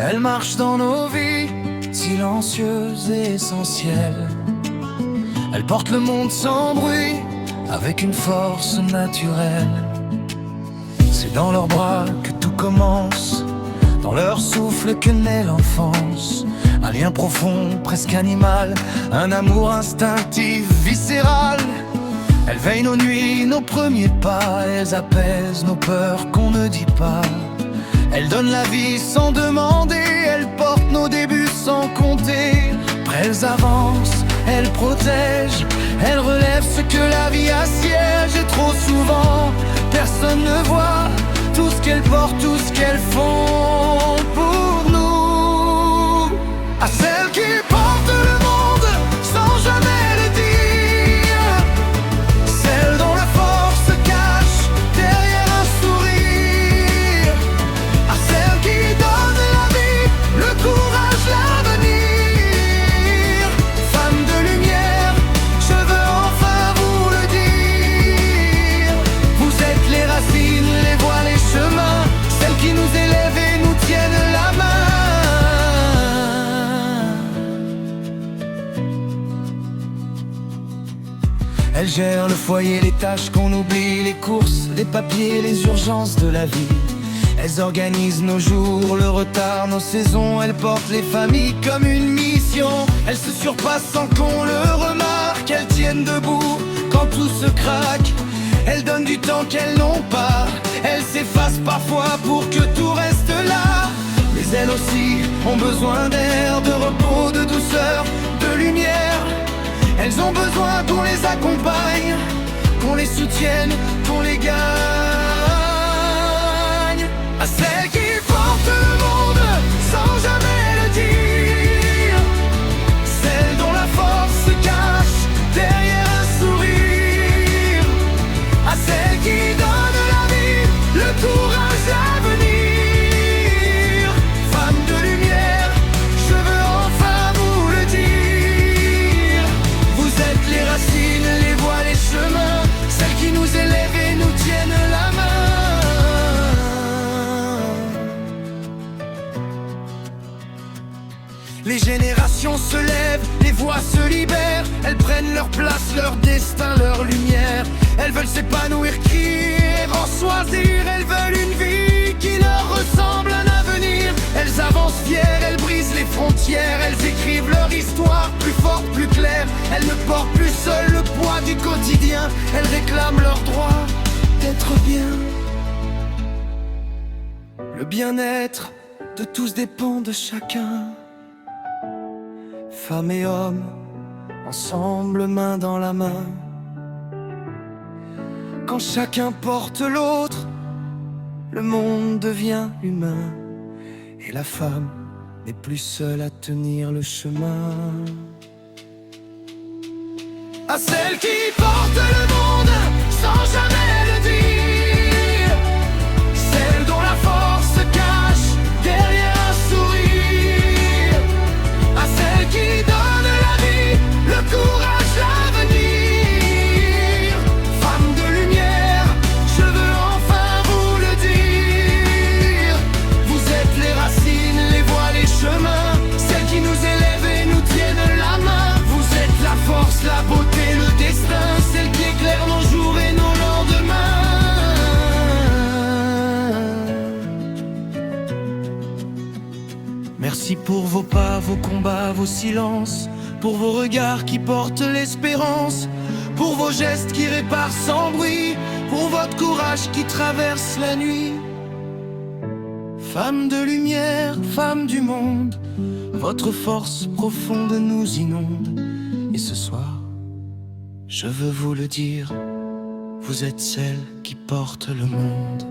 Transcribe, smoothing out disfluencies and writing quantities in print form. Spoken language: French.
Elle marche dans nos vies, silencieuse et essentielle. Elle porte le monde sans bruit, avec une force naturelle. C'est dans leurs bras que tout commence, dans leur souffle que naît l'enfance. Un lien profond, presque animal, un amour instinctif, viscéral. Elles veillent nos nuits, nos premiers pas, elles apaisent nos peurs qu'on ne dit pas. Elles donnent la vie sans demander, elles portent nos débuts sans compter. Après elles avancent, elles protègent, elles relèvent ce que la vie assiège. Et trop souvent, personne ne voit tout ce qu'elles portent, tout ce qu'elles font pour nous. À celles qui portent le monde sans jamais le dire, celles dont la force se cache derrière un sourire, à celles qui donnent la vie, le courage, l'avenir. Femmes de lumière, je veux enfin vous le dire. Vous êtes les racines, les voies, les chemins, celles qui nous élèvent et nous tiennent la main. Elles gèrent le foyer, les tâches qu'on oublie, les courses, les papiers, les urgences de la vie. Elles organisent nos jours, le retard, nos saisons. Elles portent les familles comme une mission. Elles se surpassent sans qu'on le remarque. Elles tiennent debout quand tout se craque. Elles donnent du temps qu'elles n'ont pas. Elles s'effacent parfois pour que tout reste là. Mais elles aussi ont besoin d'air, de repos, de douceur, de lumière. Elles ont besoin qu'on les accompagne, qu'on les soutienne, qu'on les gagne. À celles qui portent le monde sans jamais le dire, celles dont la force se cache derrière un sourire, à celles qui donnent la vie, le courage, l'avenir. Femmes de lumière, je veux enfin vous le dire. Vous êtes les racines, les voies, les chemins, celles qui nous élèvent et nous tiennent la main. Les générations se lèvent, les voix se libèrent. Elles prennent leur place, leur destin, leur lumière. Elles veulent s'épanouir, crier, en choisir. Elles veulent une vie qui leur ressemble, un avenir. Elles avancent fières, elles brisent les frontières. Elles écrivent leur histoire, plus forte, plus claire. Elles ne portent plus seules le poids du quotidien. Elles réclament leur droit d'être bien. Le bien-être de tous dépend de chacun. Femmes et hommes, ensemble, main dans la main. Quand chacun porte l'autre, le monde devient humain. Et la femme n'est plus seule à tenir le chemin. À celles qui portent le monde sans jamais le dire, celles dont la force se cache derrière un sourire, à celles qui donnent la vie, le courage, l'avenir. Femmes de lumière, je veux enfin vous le dire. Vous êtes les racines, les voies, les chemins, celles qui nous élèvent et nous tiennent la main. Vous êtes la force, la beauté, le destin, celles qui éclairent nos jours et nos lendemains. Merci pour vos pas, vos combats, vos silences, pour vos regards qui portent l'espérance, pour vos gestes qui réparent sans bruit, pour votre courage qui traverse la nuit. Femmes de lumière, femmes du monde, votre force profonde nous inonde. Et ce soir, je veux vous le dire, vous êtes celles qui portent le monde.